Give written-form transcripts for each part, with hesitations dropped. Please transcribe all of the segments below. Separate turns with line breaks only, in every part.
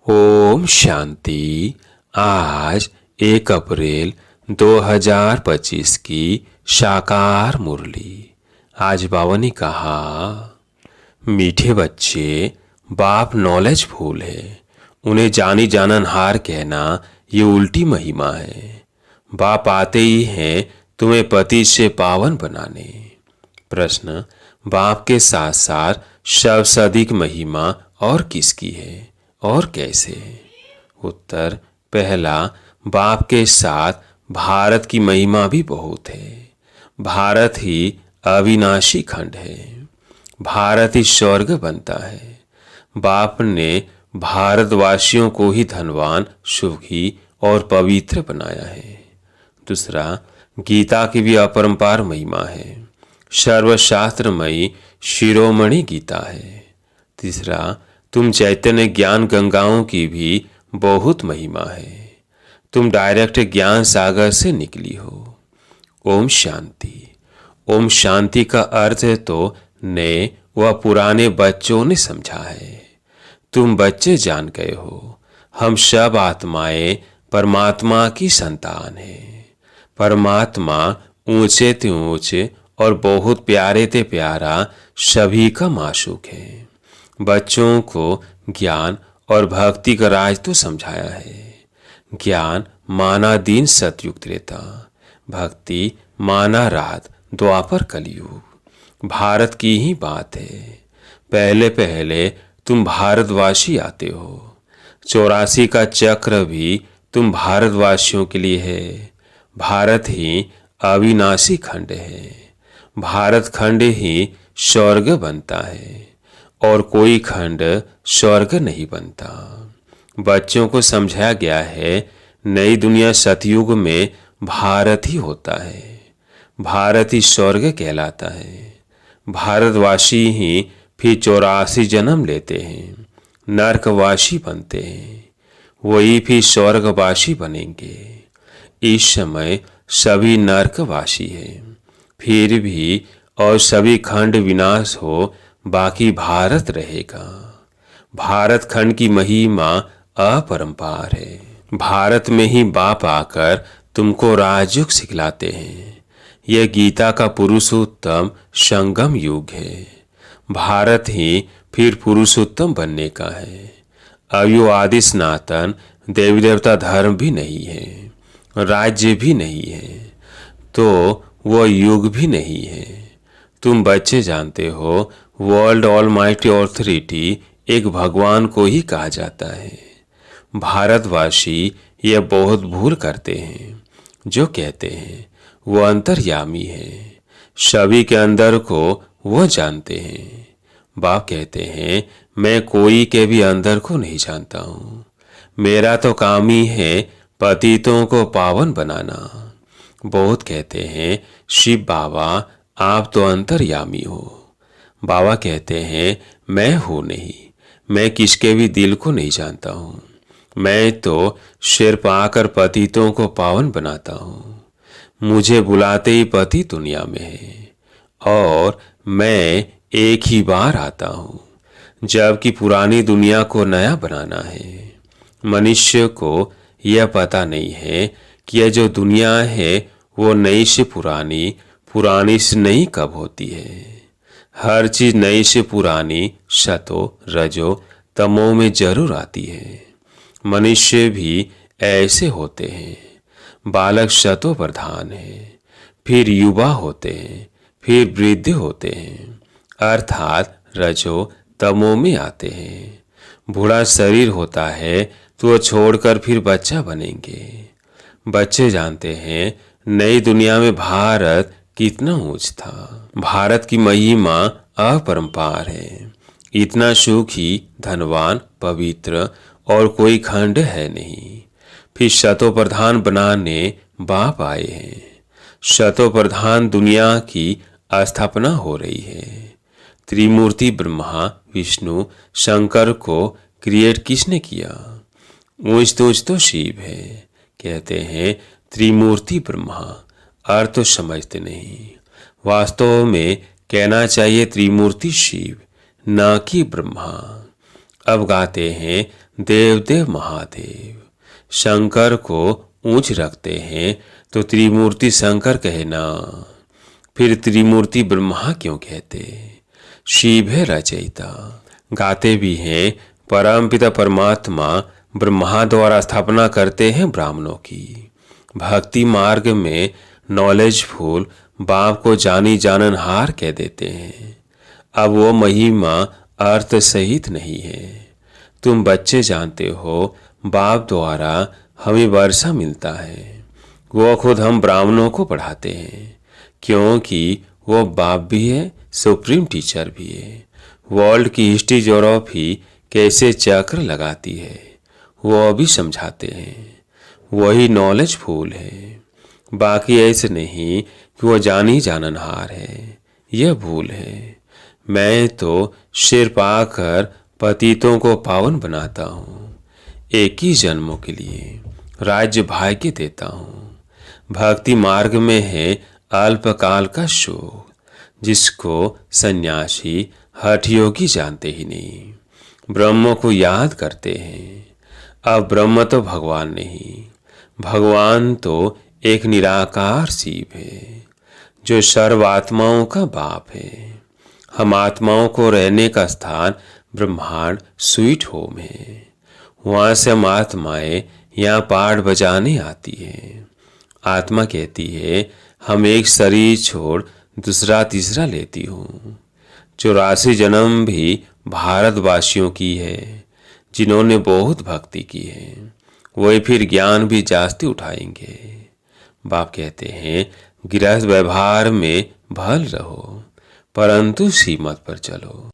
ओम शांति। आज 1 अप्रैल 2025 की साकार मुरली। आज बाबा ने कहा, मीठे बच्चे, बाप नॉलेज फूल है, उन्हें जानी जाननहार कहना ये उल्टी महिमा है। बाप आते ही हैं तुम्हें पति से पावन बनाने। प्रश्न, बाप के साथ साथ सबसे अधिक महिमा और किसकी है और कैसे? उत्तर, पहला, बाप के साथ भारत की महिमा भी बहुत है। भारत ही अविनाशी खंड है, भारत ही स्वर्ग बनता है। बाप ने भारतवासियों को ही धनवान, सुखी और पवित्र बनाया है। दूसरा, गीता की भी अपरंपार महिमा है, सर्वशास्त्रमयी शिरोमणि गीता है। तीसरा, तुम चैतन्य ज्ञान गंगाओं की भी बहुत महिमा है, तुम डायरेक्ट ज्ञान सागर से निकली हो। ओम शांति। ओम शांति का अर्थ तो नए व पुराने बच्चों ने समझा है। तुम बच्चे जान गए हो, हम सब आत्माएं परमात्मा की संतान हैं। परमात्मा ऊंचे ते ऊंचे और बहुत प्यारे ते प्यारा सभी का माशूक है। बच्चों को ज्ञान और भक्ति का राज तो समझाया है। ज्ञान माना दिन सतयुग त्रेता, भक्ति माना रात द्वापर कलयुग। भारत की ही बात है। पहले पहले तुम भारतवासी आते हो। 84 का चक्र भी तुम भारतवासियों के लिए है। भारत ही अविनाशी खंड है, भारत खंड ही स्वर्ग बनता है और कोई खंड स्वर्ग नहीं बनता। बच्चों को समझाया गया है, नई दुनिया सतयुग में भारत ही होता है, भारत ही स्वर्ग कहलाता है। भारतवासी ही फिर 84 जन्म लेते हैं, नरकवासी बनते हैं, वही फिर स्वर्गवासी बनेंगे। इस समय सभी नरकवासी हैं, फिर भी और सभी खंड विनाश हो, बाकी भारत रहेगा। भारत खंड की महिमा अपरंपार है। भारत में ही बाप आकर तुमको राजयुग सिखलाते हैं। यह गीता का पुरुषोत्तम संगम युग है। भारत ही फिर पुरुषोत्तम बनने का है। अब यो आदि सनातन देवी देवता धर्म भी नहीं है, राज्य भी नहीं है, तो वह युग भी नहीं है। तुम बच्चे जानते हो, वर्ल्ड ऑलमाइटी ऑथोरिटी एक भगवान को ही कहा जाता है। भारतवासी यह बहुत भूल करते हैं, जो कहते हैं वो अंतर्यामी है, सभी के अंदर को वो जानते हैं। बाप कहते हैं, मैं कोई के भी अंदर को नहीं जानता हूँ, मेरा तो काम ही है पतितों को पावन बनाना। बहुत कहते हैं, शिव बाबा आप तो अंतर्यामी हो। बाबा कहते हैं, मैं हूँ नहीं, मैं किसके भी दिल को नहीं जानता हूँ, मैं तो सिर्फ आकर पतितों को पावन बनाता हूँ। मुझे बुलाते ही पति दुनिया में है और मैं एक ही बार आता हूँ, जबकि पुरानी दुनिया को नया बनाना है। मनुष्य को यह पता नहीं है कि यह जो दुनिया है वो नई से पुरानी, पुरानी से नई कब होती है। हर चीज नई से पुरानी सतो रजो तमो में जरूर आती है। मनुष्य भी ऐसे होते हैं। बालक सतो प्रधान है, फिर युवा होते हैं, फिर वृद्ध होते हैं, अर्थात रजो तमो में आते हैं। बूढ़ा शरीर होता है तो वह छोड़कर फिर बच्चा बनेंगे। बच्चे जानते हैं नई दुनिया में भारत कितना ऊंच था। भारत की महिमा अपरंपार है। इतना सुखी, धनवान, पवित्र और कोई खंड है नहीं। फिर शतो प्रधान बनाने बाप आए हैं। शतो प्रधान दुनिया की स्थापना हो रही है। त्रिमूर्ति ब्रह्मा, विष्णु, शंकर को क्रिएट किसने किया? ऊंच तो शिव है। कहते हैं त्रिमूर्ति ब्रह्मा, अर्थ तो समझते नहीं। वास्तव में कहना चाहिए त्रिमूर्ति शिव, न कि ब्रह्मा। अब गाते हैं देवदेव महादेव। शंकर को ऊंच रखते हैं तो त्रिमूर्ति शंकर कहना, फिर त्रिमूर्ति ब्रह्मा क्यों कहते? शिव है रचयिता। गाते भी हैं परमपिता परमात्मा ब्रह्मा द्वारा स्थापना करते हैं ब्राह्मणों की। भक्ति मार्ग में नॉलेजफुल बाप को जानी जाननहार कह देते हैं। अब वो महिमा अर्थ सहित नहीं है। तुम बच्चे जानते हो बाप द्वारा हमें वर्षा मिलता है। वो खुद हम ब्राह्मणों को पढ़ाते हैं क्योंकि वो बाप भी है, सुप्रीम टीचर भी है। वर्ल्ड की हिस्ट्री ज्योग्राफी कैसे चक्र लगाती है वो भी समझाते हैं। वही नॉलेजफुल है। बाकी ऐसे नहीं कि वो जानी जाननहार है, यह भूल है। मैं तो सिर पाकर पतितों को पावन बनाता हूँ। एक ही जन्मों के लिए राज्य भाग्य देता हूँ। भक्ति मार्ग में है अल्पकाल का शोक, जिसको सन्यासी हठ योगी जानते ही नहीं। ब्रह्म को याद करते हैं। अब ब्रह्म तो भगवान नहीं, भगवान तो एक निराकार शिव है जो सर्वात्माओं का बाप है। हम आत्माओं को रहने का स्थान ब्रह्मांड स्वीट होम है। वहाँ से हम आत्माएं यहाँ पाठ बजाने आती है। आत्मा कहती है हम एक शरीर छोड़ दूसरा तीसरा लेती हूँ। 84 जन्म भी भारतवासियों की है जिन्होंने बहुत भक्ति की है। वही फिर ज्ञान भी जास्ती उठाएंगे। बाप कहते हैं गृहस्थ व्यवहार में भल रहो परंतु सीमत पर चलो।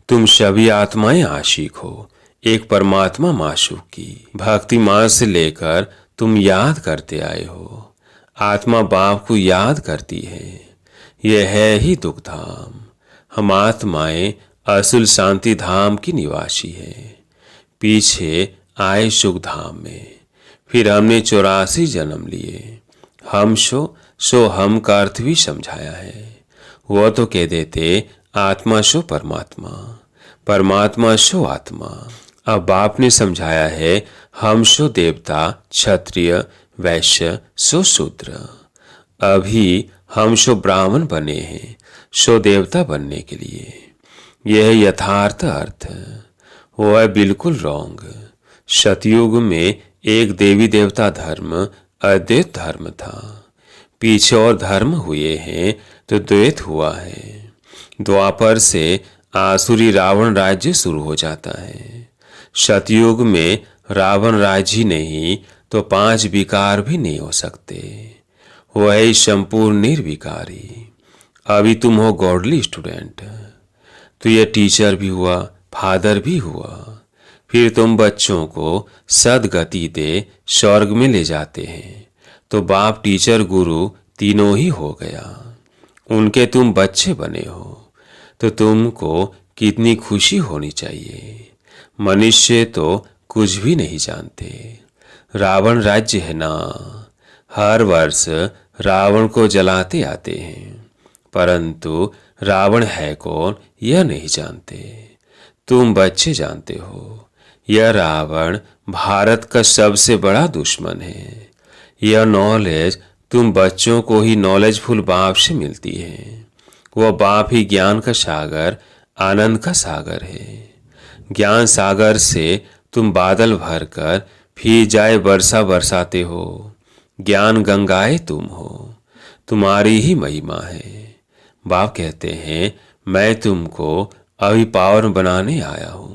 तुम सभी आत्माएं आशिक हो एक परमात्मा माशूक की। भक्ति मार्ग से लेकर तुम याद करते आए हो। आत्मा बाप को याद करती है। यह है ही दुख धाम। हम आत्माएं असुल शांति धाम की निवासी है। पीछे आए सुख धाम में, फिर हमने 84 जन्म लिए। हम सो हम का अर्थ भी समझाया है। वह तो कह देते आत्मा सो परमात्मा, परमात्मा सो आत्मा। अब बाप ने समझाया है हम सो देवता, क्षत्रिय, वैश्य सो शूद्र। अभी हम सो ब्राह्मण बने हैं सो देवता बनने के लिए। यह यथार्थ अर्थ वो है बिल्कुल रॉन्ग। सतयुग में एक देवी देवता धर्म अद्वैत धर्म था। पीछे और धर्म हुए हैं तो द्वैत हुआ है। द्वापर से आसुरी रावण राज्य शुरू हो जाता है। सतयुग में रावण राज्य ही नहीं तो 5 विकार भी नहीं हो सकते। वही संपूर्ण निर्विकारी। अभी तुम हो गॉडली स्टूडेंट, तो ये टीचर भी हुआ, फादर भी हुआ। फिर तुम बच्चों को सदगति दे स्वर्ग में ले जाते हैं तो बाप टीचर गुरु तीनों ही हो गया। उनके तुम बच्चे बने हो तो तुमको कितनी खुशी होनी चाहिए। मनुष्य तो कुछ भी नहीं जानते। रावण राज्य है ना, हर वर्ष रावण को जलाते आते हैं, परंतु रावण है कौन यह नहीं जानते। तुम बच्चे जानते हो यह रावण भारत का सबसे बड़ा दुश्मन है। यह नॉलेज तुम बच्चों को ही नॉलेजफुल बाप से मिलती है। वह बाप ही ज्ञान का सागर, आनंद का सागर है। ज्ञान सागर से तुम बादल भरकर फिर जाए वर्षा बरसाते हो। ज्ञान गंगाएं तुम हो, तुम्हारी ही महिमा है। बाप कहते हैं मैं तुमको अभी पावन बनाने आया हूँ।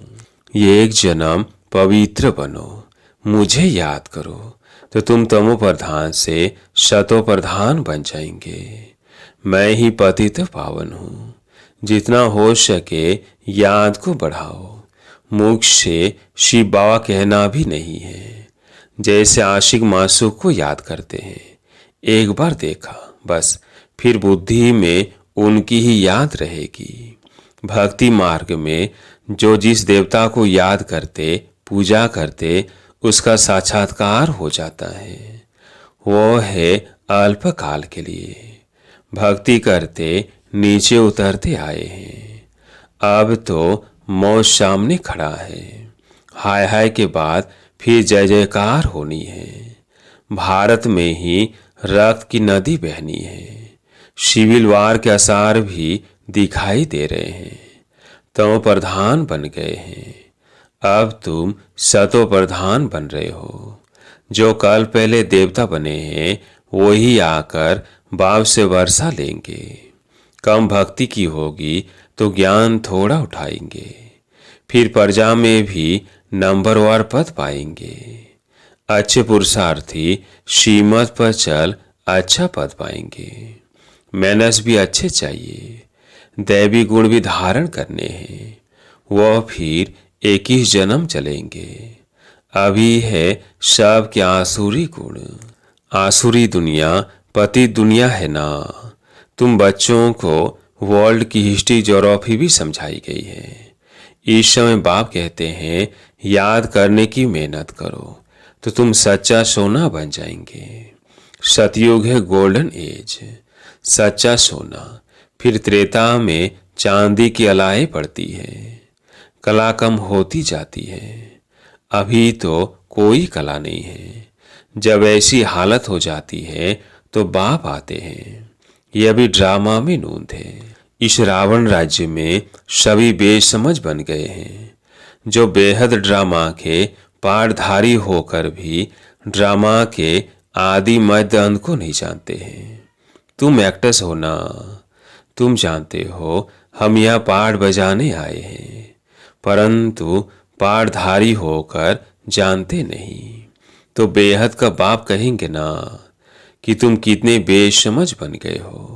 ये एक जन्म पवित्र बनो, मुझे याद करो तो तुम तमो प्रधान से शतो प्रधान बन जाएंगे। मैं ही पतित पावन हूँ। जितना हो सके याद को बढ़ाओ। मुख से शिव बाबा कहना भी नहीं है। जैसे आशिक मासूक को याद करते हैं, एक बार देखा बस, फिर बुद्धि में उनकी ही याद रहेगी। भक्ति मार्ग में जो जिस देवता को याद करते, पूजा करते, उसका साक्षात्कार हो जाता है। वो है अल्पकाल के लिए। भक्ति करते नीचे उतरते आए हैं। अब तो मौत सामने खड़ा है। हाय हाय के बाद फिर जय जयकार होनी है। भारत में ही रक्त की नदी बहनी है। सिविल वार के आसार भी दिखाई दे रहे हैं। तुम प्रधान बन गए हैं, अब तुम सतो प्रधान बन रहे हो। जो कल पहले देवता बने हैं वही आकर बाप से वर्षा लेंगे। कम भक्ति की होगी तो ज्ञान थोड़ा उठाएंगे, फिर प्रजा में भी नंबरवार पद पाएंगे। अच्छे पुरुषार्थी सीमत पर चल अच्छा पद पाएंगे। मैनर्स भी अच्छे चाहिए, दैवी गुण भी धारण करने हैं, वह फिर 21 जन्म चलेंगे। अभी है सब के आसुरी गुण। आसुरी दुनिया पति दुनिया है ना। तुम बच्चों को वर्ल्ड की हिस्ट्री ज्योग्राफी भी समझाई गई है। इस समय बाप कहते हैं याद करने की मेहनत करो तो तुम सच्चा सोना बन जाएंगे। सतयुग है गोल्डन एज, सच्चा सोना। फिर त्रेता में चांदी की अलाएं पड़ती है, कला कम होती जाती है। अभी तो कोई कला नहीं है। जब ऐसी हालत हो जाती है तो बाप आते हैं। ये अभी ड्रामा में नूंद है। इस रावण राज्य में सभी बेसमझ बन गए हैं, जो बेहद ड्रामा के पाठधारी होकर भी ड्रामा के आदि मध्य अंत को नहीं जानते हैं। तुम एक्टर्स हो ना, तुम जानते हो हम यहाँ पाठ बजाने आए हैं, परंतु पाठधारी होकर जानते नहीं। तो बेहद का बाप कहेंगे ना कि तुम कितने बेसमझ बन गए हो।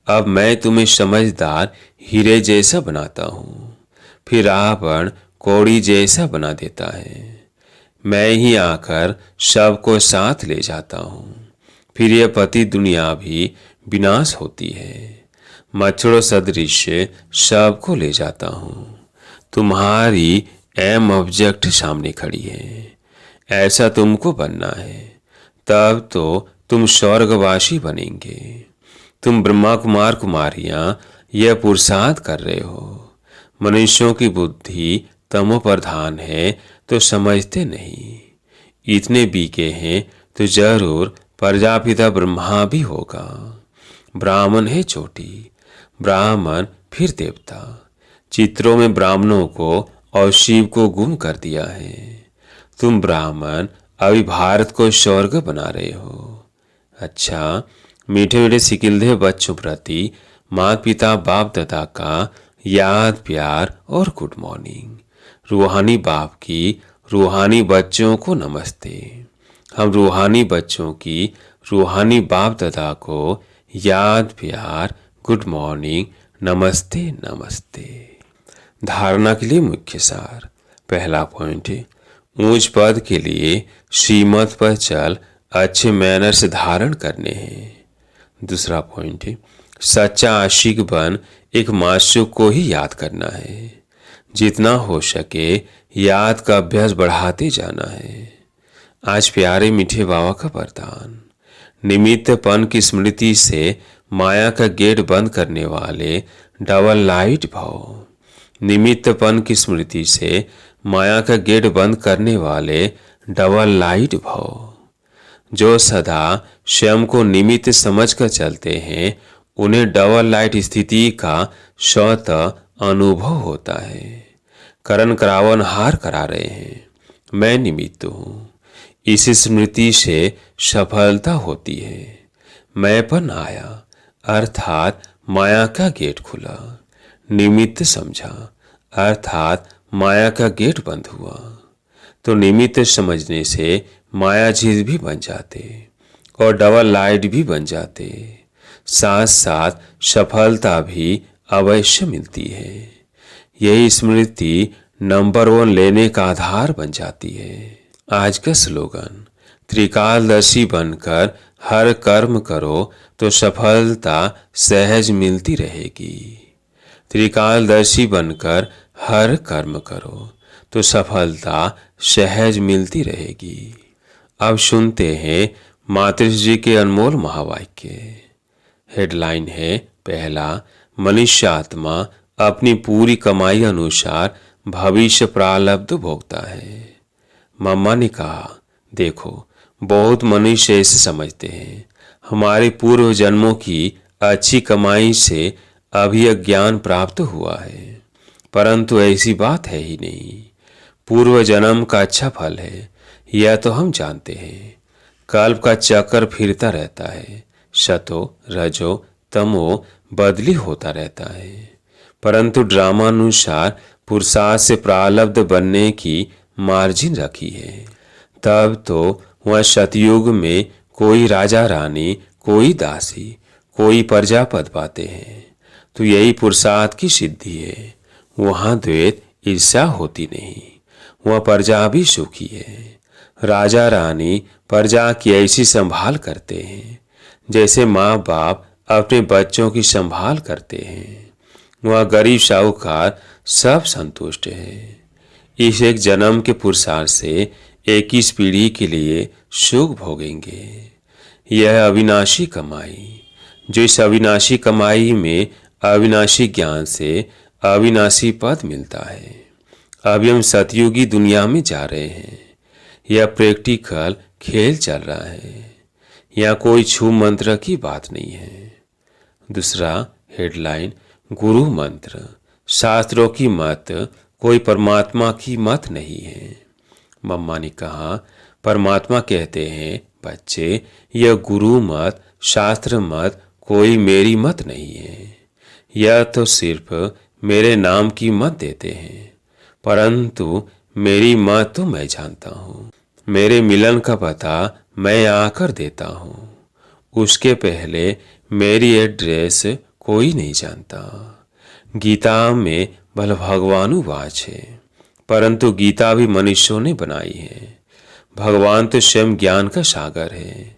अब मैं तुम्हें समझदार हीरे जैसा बनाता हूँ, फिर रावण कौड़ी जैसा बना देता है। मैं ही आकर सबको साथ ले जाता हूँ, फिर यह पति दुनिया भी विनाश होती है। मच्छरों सदृश सबको ले जाता हूँ। तुम्हारी एम ऑब्जेक्ट सामने खड़ी है, ऐसा तुमको बनना है, तब तो तुम स्वर्गवासी बनेंगे। तुम ब्रह्मा कुमार कुमारियां यह पुरुषार्थ कर रहे हो। मनुष्यों की बुद्धि तमो प्रधान है तो समझते नहीं। इतने बीके हैं तो जरूर प्रजापिता ब्रह्मा भी होगा। ब्राह्मण है चोटी, ब्राह्मण फिर देवता। चित्रों में ब्राह्मणों को और शिव को गुम कर दिया है। तुम ब्राह्मण अभी भारत को स्वर्ग बना रहे हो। अच्छा, मीठे मीठे सिकिलधे बच्चों प्रति माता पिता बाप दादा का याद प्यार और गुड मॉर्निंग। रूहानी बाप की रूहानी बच्चों को नमस्ते। हम रूहानी बच्चों की रूहानी बाप दादा को याद प्यार गुड मॉर्निंग नमस्ते नमस्ते। धारणा के लिए मुख्य सार। पहला पॉइंट, ऊंच पद के लिए श्रीमत पर चल अच्छे मैनर्स धारण करने हैं। दूसरा पॉइंट, सच्चा आशिक बन एक मासूक को ही याद करना है। जितना हो सके याद का अभ्यास बढ़ाते जाना है। आज प्यारे मीठे बाबा का वरदान। निमित्तपन की स्मृति से माया का गेट बंद करने वाले डबल लाइट भाव। निमित्तपन की स्मृति से माया का गेट बंद करने वाले डबल लाइट भाव। जो सदा स्वयं को निमित्त समझकर चलते हैं उन्हें डबल लाइट स्थिति का स्वतः अनुभव होता है। करण करावन हार करा रहे हैं, मैं निमित्त हूँ। इस स्मृति से सफलता होती है। मैंपन आया अर्थात माया का गेट खुला। निमित्त समझा अर्थात माया का गेट बंद हुआ। तो निमित्त समझने से माया झील भी बन जाते और डबल लाइट भी बन जाते। साथ साथ सफलता भी अवश्य मिलती है। यही स्मृति नंबर 1 लेने का आधार बन जाती है। आज का स्लोगन, त्रिकालदर्शी बनकर हर कर्म करो तो सफलता सहज मिलती रहेगी। त्रिकालदर्शी बनकर हर कर्म करो तो सफलता सहज मिलती रहेगी। अब सुनते हैं मातृ जी के अनमोल महावाक्य। हेडलाइन है, पहला, मनुष्य आत्मा अपनी पूरी कमाई अनुसार भविष्य प्रारब्ध भोगता है। मम्मा ने कहा, देखो, बहुत मनुष्य ऐसे समझते हैं हमारे पूर्व जन्मों की अच्छी कमाई से अभी ज्ञान प्राप्त हुआ है, परंतु ऐसी बात है ही नहीं। पूर्व जन्म का अच्छा फल है, यह तो हम जानते हैं। कल्प का चक्कर फिरता रहता है, सतो रजो तमो बदली होता रहता है, परंतु ड्रामानुसार पुरुषार्थ से प्रारब्ध बनने की मार्जिन रखी है। तब तो वह सतयुग में कोई राजा रानी, कोई दासी, कोई प्रजापद पाते हैं, तो यही पुरुषार्थ की सिद्धि है। वहां द्वैत ईर्ष्या होती नहीं, वह प्रजा भी सुखी है। राजा रानी प्रजा की ऐसी संभाल करते हैं जैसे माँ बाप अपने बच्चों की संभाल करते हैं। वह गरीब साहूकार सब संतुष्ट है। इस एक जन्म के पुरुषार्थ से 21 पीढ़ी के लिए सुख भोगेंगे। यह अविनाशी कमाई, जो इस अविनाशी कमाई में अविनाशी ज्ञान से अविनाशी पद मिलता है। अभी हम सतयुगी दुनिया में जा रहे हैं। यह प्रैक्टिकल खेल चल रहा है, यहाँ कोई छू मंत्र की बात नहीं है। दूसरा हेडलाइन, गुरु मंत्र, शास्त्रों की मत, कोई परमात्मा की मत नहीं है। मम्मा ने कहा, परमात्मा कहते हैं, बच्चे, यह गुरु मत, शास्त्र मत, कोई मेरी मत नहीं है। यह तो सिर्फ मेरे नाम की मत देते हैं, परंतु मेरी मत तो मैं जानता हूँ। मेरे मिलन का पता मैं आकर देता हूँ, उसके पहले मेरी एड्रेस कोई नहीं जानता। गीता में भले भगवानुवाच है, परंतु गीता भी मनुष्यों ने बनाई है। भगवान तो स्वयं ज्ञान का सागर है।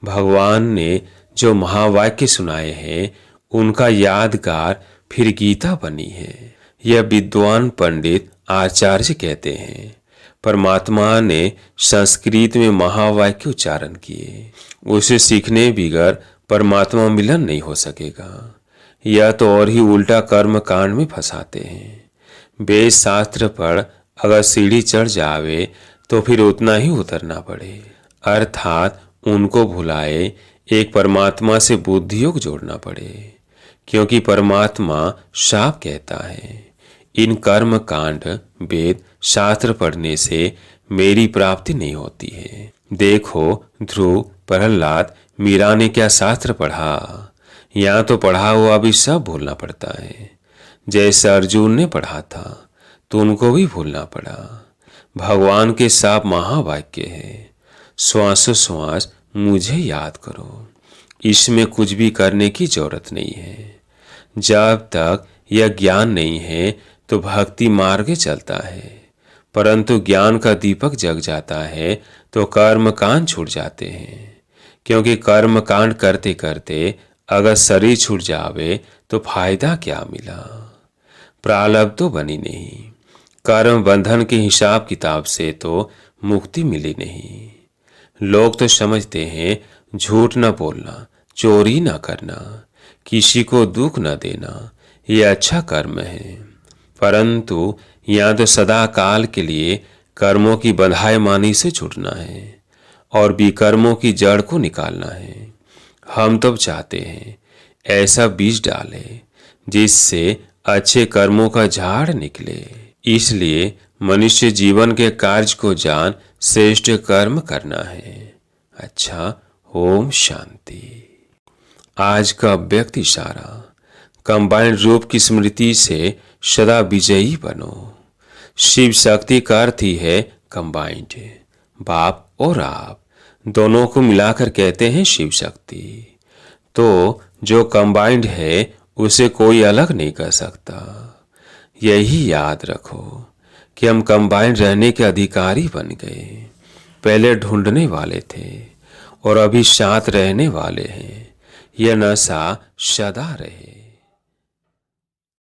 भगवान ने जो महावाक्य सुनाए हैं उनका यादगार फिर गीता बनी है। यह विद्वान पंडित आचार्य कहते हैं। परमात्मा ने संस्कृत में महावाक्य उच्चारण किए, उसे सीखने बिगर परमात्मा मिलन नहीं हो सकेगा। यह तो और ही उल्टा कर्म कांड में फंसाते हैं। वेद शास्त्र पर अगर सीढ़ी चढ़ जावे तो फिर उतना ही उतरना पड़े, अर्थात उनको भुलाए एक परमात्मा से बुद्धि योग जोड़ना पड़े, क्योंकि परमात्मा साफ कहता है, इन कर्म कांड वेद शास्त्र पढ़ने से मेरी प्राप्ति नहीं होती है। देखो ध्रुव, प्रहलाद, मीरा ने क्या शास्त्र पढ़ा, यहाँ तो पढ़ा हुआ भी सब भूलना पड़ता है। जैसे अर्जुन ने पढ़ा था तो उनको भी भूलना पड़ा। भगवान के साफ महावाक्य है, श्वासो श्वास मुझे याद करो, इसमें कुछ भी करने की जरूरत नहीं है। जब तक यह ज्ञान नहीं है तो भक्ति मार्ग चलता है, परंतु ज्ञान का दीपक जग जाता है तो कर्म कांड छूट जाते हैं। क्योंकि कर्म कांड करते करते अगर शरीर छूट जावे तो फायदा क्या मिला, प्रारब्ध तो बनी नहीं। कर्म बंधन के हिसाब किताब से तो मुक्ति मिली नहीं। लोग तो समझते हैं झूठ न बोलना, चोरी न करना, किसी को दुख न देना, ये अच्छा कर्म है, परंतु यहाँ तो सदा काल के लिए कर्मों की बंधायमानी से छूटना है और विकर्मों की जड़ को निकालना है। हम तो चाहते हैं ऐसा बीज डाले जिससे अच्छे कर्मों का झाड़ निकले। इसलिए मनुष्य जीवन के कार्य को जान श्रेष्ठ कर्म करना है। अच्छा, ओम शांति। आज का व्यक्ति इशारा, कंबाइंड रूप की स्मृति से सदा विजयी बनो। शिव शक्ति का अर्थ ही है कंबाइंड, बाप और आप दोनों को मिलाकर कहते हैं शिव शक्ति। तो जो कंबाइंड है उसे कोई अलग नहीं कर सकता। यही याद रखो कि हम कंबाइंड रहने के अधिकारी बन गए। पहले ढूंढने वाले थे और अभी साथ रहने वाले हैं। यह नशा सदा रहे।